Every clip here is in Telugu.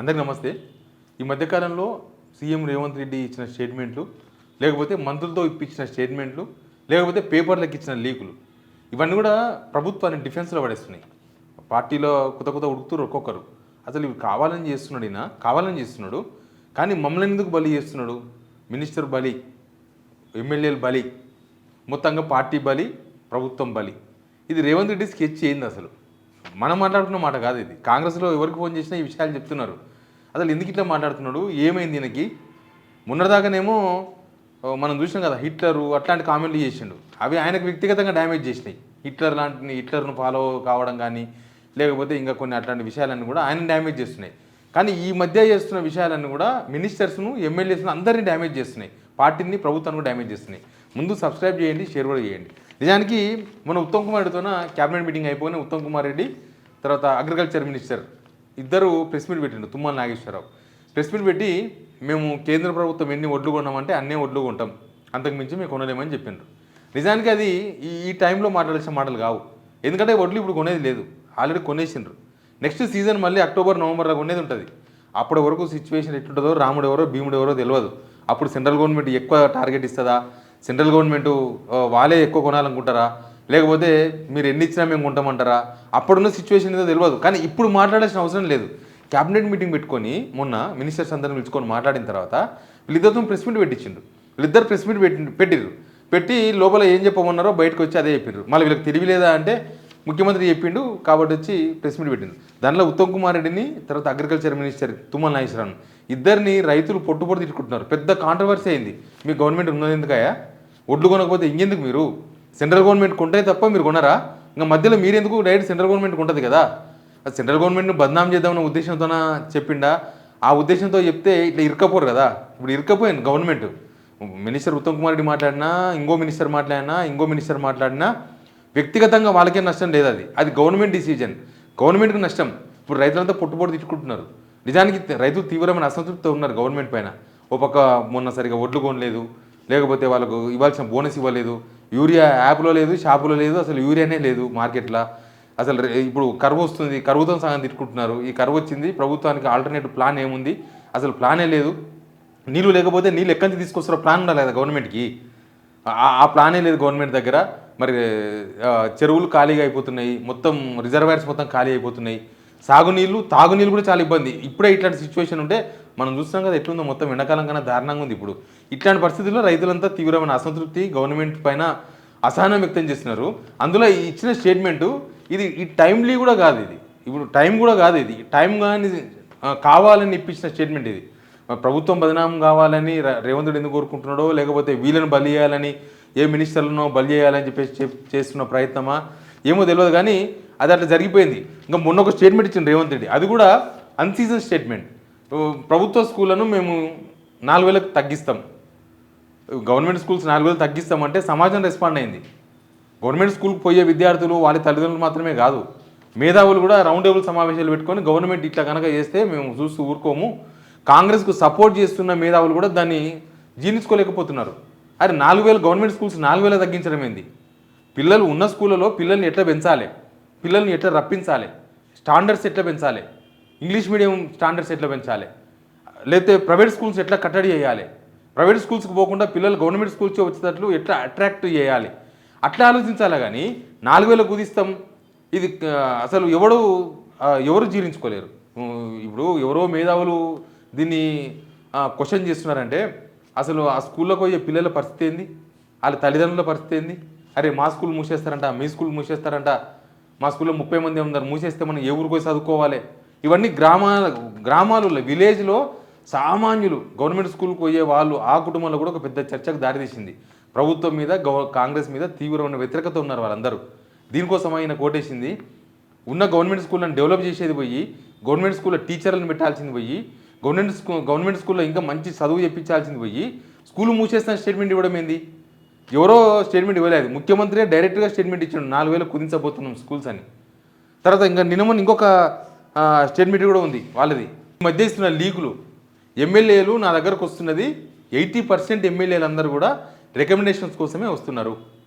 అందరికీ నమస్తే. ఈ మధ్యకాలంలో సీఎం రేవంత్ రెడ్డి ఇచ్చిన స్టేట్మెంట్లు, లేకపోతే మంత్రులతో ఇప్పించిన స్టేట్మెంట్లు, లేకపోతే పేపర్లకు ఇచ్చిన లీకులు, ఇవన్నీ కూడా ప్రభుత్వాన్ని డిఫెన్స్లో పడేస్తున్నాయి. పార్టీలో కొత్త ఉడుకుతారు ఒక్కొక్కరు. అసలు ఇవి కావాలని చేస్తున్నాడు, ఈయన కావాలని చేస్తున్నాడు. కానీ మమ్మల్ని ఎందుకు బలి చేస్తున్నాడు? మినిస్టర్ బలి, ఎమ్మెల్యేలు బలి, మొత్తంగా పార్టీ బలి, ప్రభుత్వం బలి. ఇది రేవంత్ రెడ్డి స్కెచ్ ఏంది? అసలు మనం మాట్లాడుతున్న మాట కాదు ఇది. కాంగ్రెస్లో ఎవరికి ఫోన్ చేసినా ఈ విషయాలు చెప్తున్నారు. అసలు ఎందుకు ఇట్లా మాట్లాడుతున్నాడు? ఏమైంది ఈయనకి? మొన్నదాకానేమో మనం చూసినాం కదా, హిట్లరు అట్లాంటి కామెంట్లు చేసిండు. అవి ఆయనకు వ్యక్తిగతంగా డ్యామేజ్ చేసినాయి. హిట్లర్ను ఫాలో కావడం కానీ, లేకపోతే ఇంకా కొన్ని అట్లాంటి విషయాలన్నీ కూడా ఆయన డ్యామేజ్ చేస్తున్నాయి. కానీ ఈ మధ్య చేస్తున్న విషయాలన్నీ కూడా మినిస్టర్స్ను, ఎమ్మెల్యేస్ను అందరినీ డ్యామేజ్ చేస్తున్నాయి. పార్టీని, ప్రభుత్వాన్ని కూడా డ్యామేజ్ చేస్తున్నాయి. ముందు సబ్స్క్రైబ్ చేయండి, షేర్ కూడా చేయండి. నిజానికి మన ఉత్తమ్ కుమార్ రెడ్డితోన క్యాబినెట్ మీటింగ్ అయిపోయిన ఉత్తమ్ కుమార్ రెడ్డి తర్వాత అగ్రికల్చర్ మినిస్టర్ ఇద్దరు ప్రెస్ మీట్ పెట్టిండు. తుమ్మల నాగేశ్వరరావు ప్రెస్ మీట్ పెట్టి, మేము కేంద్ర ప్రభుత్వం ఎన్ని ఒడ్లు కొన్నామంటే అన్నే ఒడ్లు కొంటాం, అంతకుమించి మేము కొనలేమని చెప్పిండ్రు. నిజానికి అది ఈ టైంలో మాట్లాడాల్సిన మాటలు కావు. ఎందుకంటే ఒడ్లు ఇప్పుడు కొనేది లేదు, ఆల్రెడీ కొనేసిండ్రు. నెక్స్ట్ సీజన్ మళ్ళీ అక్టోబర్, నవంబర్లో కొనేది ఉంటుంది. అప్పటి వరకు సిచ్యువేషన్ ఎట్లుంటుందో, రాముడు ఎవరో భీముడు ఎవరో తెలియదు. అప్పుడు సెంట్రల్ గవర్నమెంట్ ఎక్కువ టార్గెట్ ఇస్తుందా, సెంట్రల్ గవర్నమెంట్ వాళ్ళే ఎక్కువ కొనాలనుకుంటారా, లేకపోతే మీరు ఎన్ని ఇచ్చినా మేము కొంటామంటారా? అప్పుడున్న సిచ్యువేషన్ ఏదో తెలియదు. కానీ ఇప్పుడు మాట్లాడాల్సిన అవసరం లేదు. క్యాబినెట్ మీటింగ్ పెట్టుకొని మొన్న మినిస్టర్స్ అందరిని పిలుచుకొని మాట్లాడిన తర్వాత వీళ్ళిద్దరితో ప్రెస్ మీట్ పెట్టించిండు. వీళ్ళిద్దరు ప్రెస్ మీట్ పెట్టి లోపల ఏం చెప్పమన్నారో బయటకు వచ్చి అదే చెప్పిండ్రు. మళ్ళీ వీళ్ళకి తెలియలేదా అంటే ముఖ్యమంత్రి చెప్పిండు కాబట్టి వచ్చి ప్రెస్ మీట్ పెట్టిండు. దానిలో ఉత్తమ్ కుమార్ రెడ్డిని, తర్వాత అగ్రికల్చర్ మినిస్టర్ తుమ్మల నాగేశ్వరరావు ఇద్దరిని రైతులు పొట్టు తిట్టుకుంటున్నారు. పెద్ద కాంట్రవర్సీ అయింది. మీ గవర్నమెంట్ ఉన్నది ఎందుకయా? ఒడ్లు కొనకపోతే ఇంకెందుకు? మీరు సెంట్రల్ గవర్నమెంట్ కొంటే తప్ప మీరు కొనరా? ఇంకా మధ్యలో మీరెందుకు? డైరెక్ట్ సెంట్రల్ గవర్నమెంట్ ఉంటుంది కదా. అది సెంట్రల్ గవర్నమెంట్ను బద్నాం చేద్దామన్న ఉద్దేశంతోన చెప్పిండా? ఆ ఉద్దేశంతో చెప్తే ఇట్లా ఇరకపోరు కదా. ఇప్పుడు ఇరకపోయింది గవర్నమెంట్. మినిస్టర్ ఉత్తమ్ కుమార్ రెడ్డి మాట్లాడినా, ఇంకో మినిస్టర్ మాట్లాడినా వ్యక్తిగతంగా వాళ్ళకే నష్టం లేదు. అది గవర్నమెంట్ డిసిజన్, గవర్నమెంట్కి నష్టం. ఇప్పుడు రైతులంతా పొట్టు తిట్టుకుంటున్నారు. నిజానికి రైతులు తీవ్రమైన అసంతృప్తితో ఉన్నారు గవర్నమెంట్ పైన. ఓ పక్క మొన్న సరిగా ఒడ్లు కొనలేదు, లేకపోతే వాళ్ళకు ఇవ్వాల్సిన బోనస్ ఇవ్వలేదు, యూరియా యాప్లో లేదు, షాపులో లేదు, అసలు యూరియానే లేదు మార్కెట్లో. అసలు ఇప్పుడు కరువు వస్తుంది, కరువుతో సగం తిట్టుకుంటున్నారు. ఈ కరువు వచ్చింది, ప్రభుత్వానికి ఆల్టర్నేటివ్ ప్లాన్ ఏముంది? అసలు ప్లానే లేదు. నీళ్ళు లేకపోతే నీళ్ళు ఎక్కడి నుంచి తీసుకొస్తారో ప్లాన్ ఉండాలి కదా గవర్నమెంట్కి. ఆ ప్లానే లేదు గవర్నమెంట్ దగ్గర. మరి చెరువులు ఖాళీగా అయిపోతున్నాయి, మొత్తం రిజర్వాయర్స్ మొత్తం ఖాళీ అయిపోతున్నాయి. సాగునీళ్ళు, తాగునీళ్ళు కూడా చాలా ఇబ్బంది. ఇప్పుడే ఇట్లాంటి సిచ్యువేషన్ ఉంటే మనం చూస్తున్నాం కదా ఎట్లుందో, మొత్తం ఎండాకాలం కన్నా దారుణంగా ఉంది. ఇప్పుడు ఇట్లాంటి పరిస్థితుల్లో రైతులంతా తీవ్రమైన అసంతృప్తి, గవర్నమెంట్ పైన అసహనం వ్యక్తం చేస్తున్నారు. అందులో ఇచ్చిన స్టేట్మెంటు ఈ టైమ్లీ కూడా కాదు. ఇప్పుడు టైం కూడా కాదు. టైం కానీ కావాలని ఇప్పించిన స్టేట్మెంట్ ఇది. ప్రభుత్వం బదనాం కావాలని రేవంత్ రెడ్డి ఎందుకు కోరుకుంటున్నాడో, లేకపోతే వీళ్ళని బలి చేయాలని, ఏ మినిస్టర్లను బలి చేయాలని చెప్పేసి చేస్తున్న ప్రయత్నమా ఏమో తెలియదు. కానీ అది అట్లా జరిగిపోయింది. ఇంకా మొన్న ఒక స్టేట్మెంట్ ఇచ్చింది రేవంత్ రెడ్డి. అది కూడా అన్సీజన్ స్టేట్మెంట్. ప్రభుత్వ స్కూళ్ళను మేము 4,000కు తగ్గిస్తాం, గవర్నమెంట్ స్కూల్స్ 4,000 తగ్గిస్తామంటే సమాజం రెస్పాండ్ అయింది. గవర్నమెంట్ స్కూల్కి పోయే విద్యార్థులు, వాళ్ళ తల్లిదండ్రులు మాత్రమే కాదు, మేధావులు కూడా రౌండ్ టేబుల్ సమావేశాలు పెట్టుకొని గవర్నమెంట్ ఇట్లా కనుక చేస్తే మేము చూస్తూ ఊరుకోము, కాంగ్రెస్కు సపోర్ట్ చేస్తున్న మేధావులు కూడా దాన్ని జీర్ణించుకోలేకపోతున్నారు. అరే 4,000 గవర్నమెంట్ స్కూల్స్ 4,000 తగ్గించడం ఏంది? పిల్లలు ఉన్న స్కూళ్ళలో పిల్లల్ని ఎట్లా పెంచాలి, పిల్లల్ని ఎట్లా రప్పించాలి, స్టాండర్డ్స్ ఎట్లా పెంచాలి, ఇంగ్లీష్ మీడియం స్టాండర్డ్స్ ఎట్లా పెంచాలి, లేకపోతే ప్రైవేట్ స్కూల్స్ ఎట్లా కట్టడి చేయాలి, ప్రైవేట్ స్కూల్స్కి పోకుండా పిల్లలు గవర్నమెంట్ స్కూల్స్కి వచ్చేటట్లు ఎట్లా అట్రాక్ట్ చేయాలి, అట్లా ఆలోచించాలి. కానీ 4,000 కుదిస్తాం, ఇది అసలు ఎవరు జీర్ణించుకోలేరు. ఇప్పుడు ఎవరో మేధావులు దీన్ని క్వశ్చన్ చేస్తున్నారంటే అసలు ఆ స్కూల్లోకి పోయే పిల్లల పరిస్థితి ఏంది, వాళ్ళ తల్లిదండ్రుల పరిస్థితి ఏంది? అరే మా స్కూల్ మూసేస్తారంట, మీ స్కూల్ మూసేస్తారంట, మా స్కూల్లో 30 మంది ఉన్నారు, మూసేస్తే మనం ఏ ఊరికి పోయి చదువుకోవాలి? ఇవన్నీ గ్రామాలలో, విలేజ్లో సామాన్యులు గవర్నమెంట్ స్కూల్కి పోయే వాళ్ళు, ఆ కుటుంబంలో కూడా ఒక పెద్ద చర్చకు దారితీసింది. ప్రభుత్వం మీద, కాంగ్రెస్ మీద తీవ్రమైన వ్యతిరేకత ఉన్నారు వాళ్ళందరూ. దీనికోసం ఆయన కోటేసింది, ఉన్న గవర్నమెంట్ స్కూళ్ళని డెవలప్ చేసేది పోయి, గవర్నమెంట్ స్కూల్లో టీచర్లను పెట్టాల్సింది పోయి, గవర్నమెంట్ స్కూల్లో ఇంకా మంచి చదువు చెప్పించాల్సింది పోయి, స్కూల్ మూసేస్తున్న స్టేట్మెంట్ ఇవ్వడం ఏంది? ఎవరో స్టేట్మెంట్ ఇవ్వలేదు, ముఖ్యమంత్రి డైరెక్ట్గా స్టేట్మెంట్ ఇచ్చాడు 4,000 కుదించబోతున్నాం స్కూల్స్ అని. తర్వాత ఇంకా నిన్న ఇంకొక స్టేట్మెంట్ కూడా ఉంది వాళ్ళది. ఈ మధ్య ఇస్తున్న లీకులు, ఎమ్మెల్యేలు నా దగ్గరకు వస్తున్నది 80% ఎమ్మెల్యేలు అందరూ కూడా రికమెండేషన్స్ కోసమే వస్తున్నారు.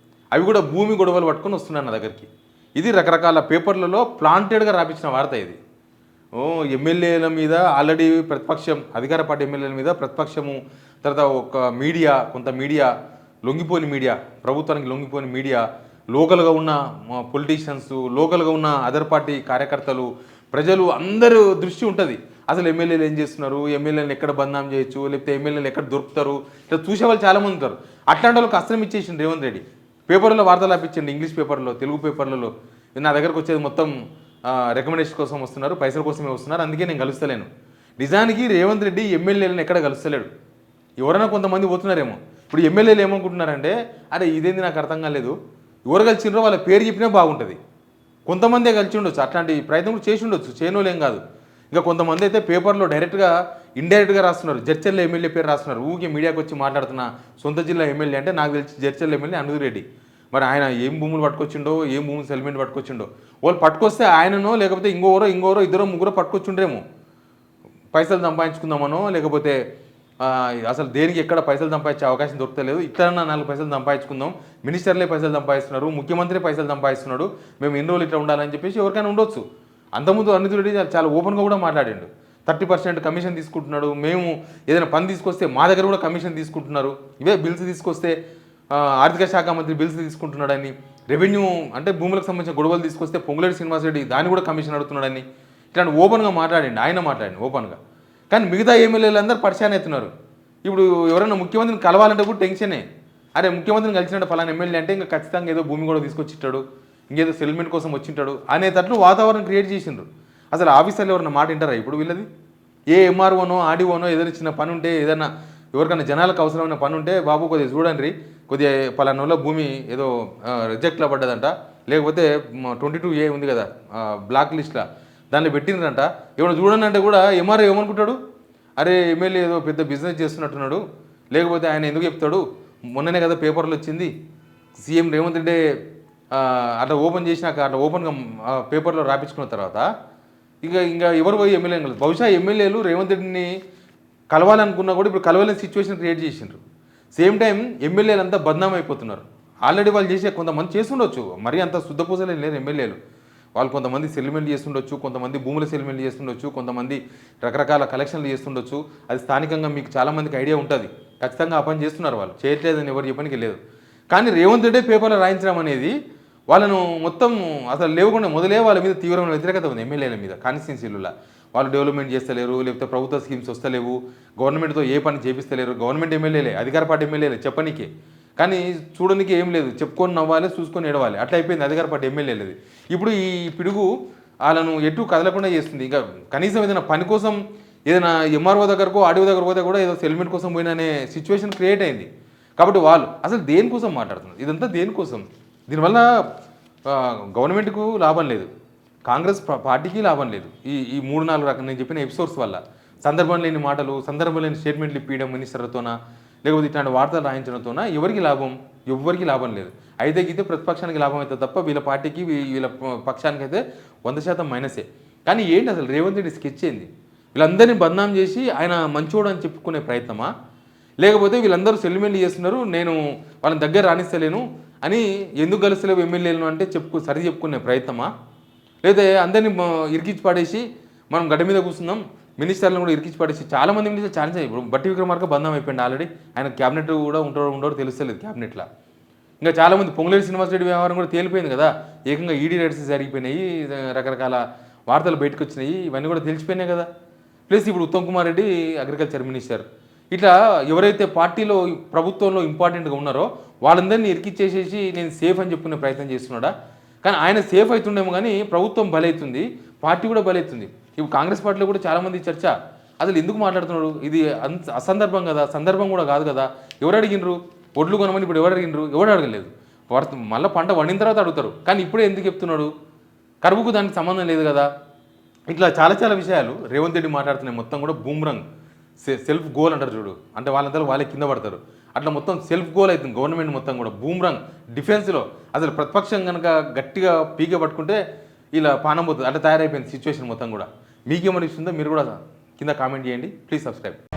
అవి కూడా భూమి గొడవలు పట్టుకొని వస్తున్నారు నా దగ్గరికి. ఇది రకరకాల పేపర్లలో ప్లాంటెడ్గా రాపించిన వార్త ఇది. ఎమ్మెల్యేల మీద ఆల్రెడీ ప్రతిపక్షం అధికార పార్టీ ఎమ్మెల్యేల మీద ప్రతిపక్షము తర్వాత ఒక మీడియా కొంత మీడియా లొంగిపోయిన మీడియా ప్రభుత్వానికి లొంగిపోయిన మీడియా లోకల్గా ఉన్న పొలిటీషియన్స్ లోకల్గా ఉన్న అదర్ పార్టీ కార్యకర్తలు ప్రజలు అందరూ దృష్టి ఉంటుంది అసలు ఎమ్మెల్యేలు ఏం చేస్తున్నారు ఎమ్మెల్యేలను ఎక్కడ బదనాం చేయొచ్చు లేకపోతే ఎమ్మెల్యేలు ఎక్కడ దొరుకుతారు ఇట్లా చూసే వాళ్ళు చాలామంది ఉంటారు అట్లాంటి వాళ్ళకి అస్త్రం ఇచ్చేసింది రేవంత్ రెడ్డి పేపర్లో వార్తలు ఆపించండి ఇంగ్లీష్ పేపర్లో తెలుగు పేపర్లలో నా దగ్గరకు వచ్చేది మొత్తం రికమెండేషన్ కోసం వస్తున్నారు పైసల కోసమే వస్తున్నారు అందుకే నేను కలుస్తలేను నిజానికి రేవంత్ రెడ్డి ఎమ్మెల్యేలను ఎక్కడ కలుస్తలేడు ఎవరైనా కొంతమంది పోతున్నారేమో ఇప్పుడు ఎమ్మెల్యేలు ఏమనుకుంటున్నారంటే అరే ఇదేంది నాకు అర్థం కాలేదు ఎవరు కలిసినరో వాళ్ళ పేరు చెప్పినా బాగుంటుంది కొంతమందే కలిసి ఉండొచ్చు అట్లాంటి ప్రయత్నం కూడా చేసి ఉండొచ్చు చేయనోలేం కాదు ఇంకా కొంతమంది అయితే పేపర్లో డైరెక్ట్గా ఇండైరెక్ట్గా రాస్తున్నారు జడ్చర్ల ఎమ్మెల్యే పేరు రాస్తున్నారు ఊకే మీడియాకి వచ్చి మాట్లాడుతున్న సొంత జిల్లా ఎమ్మెల్యే అంటే నాకు తెలిసి జడ్చర్ల ఎమ్మెల్యే అనిరుద్ రెడ్డి మరి ఆయన ఏం భూములు పట్టుకొచ్చిండో ఏం భూములు సెటిల్మెంట్ పట్టుకొచ్చిండో వాళ్ళు పట్టుకొస్తే ఆయననో లేకపోతే ఇంకోరో ఇద్దరు ముగ్గురు పట్టుకొచ్చిండ్రేమో పైసలు సంపాదించుకుందామనో లేకపోతే అసలు దేనికి ఎక్కడ పైసలు సంపాదించే అవకాశం దొరకలేదు ఇట్లా 4 పైసలు సంపాదించుకుందాం మినిస్టర్లే పైసలు సంపాదిస్తున్నారు ముఖ్యమంత్రి పైసలు సంపాదిస్తున్నాడు మేము ఎన్ని రోజులు ఇట్లా ఉండాలని చెప్పేసి ఎవరికైనా ఉండొచ్చు అంతకుముందు అనిరుద్ రెడ్డి చాలా ఓపెన్గా కూడా మాట్లాడిండు 30% కమిషన్ తీసుకుంటున్నాడు మేము ఏదైనా పని తీసుకొస్తే మా దగ్గర కూడా కమిషన్ తీసుకుంటున్నారు ఇవే బిల్స్ తీసుకొస్తే ఆర్థిక శాఖ మంత్రి బిల్స్ తీసుకుంటున్నాడని రెవెన్యూ అంటే భూములకు సంబంధించిన గొడవలు తీసుకొస్తే పొంగులేటి శ్రీనివాసరెడ్డి దాన్ని కూడా కమిషన్ అడుగుతున్నాడని ఇట్లాంటి ఓపెన్గా మాట్లాడండి ఆయన మాట్లాడండి ఓపెన్గా కానీ మిగతా ఎమ్మెల్యేలు అందరూ పరిచయం అవుతున్నారు ఇప్పుడు ఎవరైనా ముఖ్యమంత్రిని కలవాలంటే కూడా టెన్షనే అరే ముఖ్యమంత్రిని కలిసినట్టు ఫలానా ఎమ్మెల్యే అంటే ఇంకా ఖచ్చితంగా ఏదో భూమి కూడా తీసుకొచ్చిట్టాడు ఇంకేదో సెటిల్మెంట్ కోసం వచ్చింటాడు అనేటట్లు వాతావరణం క్రియేట్ చేసిండ్రు అసలు ఆఫీసర్లు ఎవరైనా మాట వింటారా ఇప్పుడు వీళ్ళది ఏ ఎంఆర్ఓనో ఆర్డీఓనో ఏదైనా చిన్న పని ఉంటే ఏదైనా ఎవరికైనా జనాలకు అవసరమైన పని ఉంటే బాబు కొద్దిగా చూడండి కొద్దిగా పలానా భూమి ఏదో రిజెక్ట్లో పడ్డదంట లేకపోతే 22A ఉంది కదా బ్లాక్ లిస్ట్లో దాన్ని పెట్టిండ్రంట ఏమైనా చూడండి అంటే కూడా ఎంఆర్ఓ ఏమనుకుంటాడు అరే ఎమ్మెల్యే ఏదో పెద్ద బిజినెస్ చేస్తున్నట్టున్నాడు లేకపోతే ఆయన ఎందుకు చెప్తాడు మొన్ననే కదా పేపర్లు వచ్చింది సీఎం రేవంత్ రెడ్డి అట్లా ఓపెన్ చేసినాక అట్లా ఓపెన్గా పేపర్లో రాపించుకున్న తర్వాత ఇంకా ఎవరు పోయి ఎమ్మెల్యే కలదు బహుశా ఎమ్మెల్యేలు రేవంత్ రెడ్డిని కలవాలనుకున్నా కూడా ఇప్పుడు కలవలేని సిచ్యువేషన్ క్రియేట్ చేసిండ్రు సేమ్ టైం ఎమ్మెల్యేలు అంతా బద్నాం అయిపోతున్నారు ఆల్రెడీ వాళ్ళు చేసే కొంతమంది చేస్తుండొచ్చు మరీ అంత శుద్ధపూసలే లేరు ఎమ్మెల్యేలు వాళ్ళు కొంతమంది సెటిల్మెంట్ చేస్తుండొచ్చు కొంతమంది భూముల సెటిల్మెంట్ చేస్తుండొచ్చు కొంతమంది రకరకాల కలెక్షన్లు చేస్తుండొచ్చు అది స్థానికంగా మీకు చాలామందికి ఐడియా ఉంటుంది ఖచ్చితంగా ఆ పని చేస్తున్నారు వాళ్ళు చేయట్లేదని ఎవరు చెప్పడానికి లేదు కానీ రేవంత్ రెడ్డి పేపర్లో రాయించడం అనేది వాళ్ళను మొత్తం అసలు లేవకుండా మొదలే వాళ్ళ మీద తీవ్రమైన వ్యతిరేకత ఉంది ఎమ్మెల్యేల మీద కాన్స్టిట్యున్సీలలో వాళ్ళు డెవలప్మెంట్ చేస్తలేరు లేకపోతే ప్రభుత్వ స్కీమ్స్ వస్తలేవు గవర్నమెంట్తో ఏ పని చేపిస్తలేరు గవర్నమెంట్ ఎమ్మెల్యేలే అధికార పార్టీ ఎమ్మెల్యేలే చెప్పనీకే కానీ చూడడానికి ఏం లేదు చెప్పుకొని నవ్వాలి చూసుకొని ఎడవాలి అట్లా అయిపోయింది అధికార పార్టీ ఎమ్మెల్యేలది ఇప్పుడు ఈ పిడుగు వాళ్ళను ఎటు కదలకుండా చేస్తుంది ఇంకా కనీసం ఏదైనా పని కోసం ఏదైనా ఎంఆర్ఓ దగ్గరకో ఆర్డీఓ దగ్గర పోతే కూడా ఏదో సెటిల్మెంట్ కోసం పోయిననే సిచ్యువేషన్ క్రియేట్ అయింది కాబట్టి వాళ్ళు అసలు దేనికోసం మాట్లాడుతున్నారు ఇదంతా దేనికోసం దీనివల్ల గవర్నమెంట్కు లాభం లేదు కాంగ్రెస్ పార్టీకి లాభం లేదు ఈ 3-4 రకం నేను చెప్పిన ఎపిసోడ్స్ వల్ల సందర్భం లేని మాటలు సందర్భం లేని స్టేట్మెంట్లు ఇప్పించడం మినిస్టర్లతోన లేకపోతే ఇట్లాంటి వార్తలు రాయించడంతోన ఎవరికి లాభం లేదు అయితే గీతే ప్రతిపక్షానికి లాభం అవుతుంది తప్ప వీళ్ళ పార్టీకి వీళ్ళ పక్షానికి అయితే 100% మైనసే కానీ ఏంటి అసలు రేవంత్ రెడ్డి స్కెచ్ ఏంది వీళ్ళందరినీ బదనాం చేసి ఆయన మంచోడు అని చెప్పుకునే ప్రయత్నమా లేకపోతే వీళ్ళందరూ సెటిల్మెంట్ చేస్తున్నారు నేను వాళ్ళని దగ్గర రాణిస్తలేను అని ఎందుకు కలుస్తలేవు ఎమ్మెల్యేలను అంటే సరి చెప్పుకునే ప్రయత్నమా లేదా అందరినీ ఇరికించి పడేసి మనం గడ్డ మీద కూర్చుందాం మినిస్టర్లను కూడా ఇరికించి పడేసి చాలామంది మినిస్టర్ ఛాన్స్ ఇప్పుడు బట్టి విక్రమార్క బంధం అయిపోయింది ఆల్రెడీ ఆయన క్యాబినెట్ కూడా ఉండడో తెలుస్తలేదు క్యాబినెట్లో ఇంకా చాలామంది పొంగులేటి శ్రీనివాసరెడ్డి వ్యవహారం కూడా తేలిపోయింది కదా ఏకంగా ఈడీ రైట్స్ జరిగిపోయినాయి రకరకాల వార్తలు బయటకు వచ్చినాయి ఇవన్నీ కూడా తెలిసిపోయినాయి కదా ప్లస్ ఇప్పుడు ఉత్తమ్ కుమార్ రెడ్డి అగ్రికల్చర్ మినిస్టర్ ఇట్లా ఎవరైతే పార్టీలో ప్రభుత్వంలో ఇంపార్టెంట్గా ఉన్నారో వాళ్ళందరినీ ఇరికిచ్చేసేసి నేను సేఫ్ అని చెప్పుకునే ప్రయత్నం చేస్తున్నాడా కానీ ఆయన సేఫ్ అవుతుండేమో కానీ ప్రభుత్వం బలవుతుంది పార్టీ కూడా బలవుతుంది ఇప్పుడు కాంగ్రెస్ పార్టీలో కూడా చాలామంది చర్చ అసలు ఎందుకు మాట్లాడుతున్నాడు ఇది అసందర్భం కదా సందర్భం కూడా కాదు కదా ఎవరు అడిగినరు ఒడ్లు కొనమని ఇప్పుడు ఎవరు అడిగినరు ఎవరు అడగలేదు మళ్ళీ పంట వండిన తర్వాత అడుగుతారు కానీ ఇప్పుడే ఎందుకు చెప్తున్నాడు కరువుకు దానికి సంబంధం లేదు కదా ఇట్లా చాలా విషయాలు రేవంత్ రెడ్డి మాట్లాడుతున్నాయి మొత్తం కూడా బూమ్రంగ్ సెల్ఫ్ గోల్ అంటారు చూడు అంటే వాళ్ళందరూ వాళ్ళే కింద పడతారు అట్లా మొత్తం సెల్ఫ్ గోల్ అవుతుంది గవర్నమెంట్ మొత్తం కూడా బూమ్రంగ్ డిఫెన్స్లో అసలు ప్రతిపక్షం కనుక గట్టిగా పీక పట్టుకుంటే ఇలా పానం పోతుంది అట్లా తయారైపోయింది సిచ్యువేషన్ మొత్తం కూడా మీకేమనిపిస్తుందో మీరు కూడా కింద కామెంట్ చేయండి ప్లీజ్ సబ్స్క్రైబ్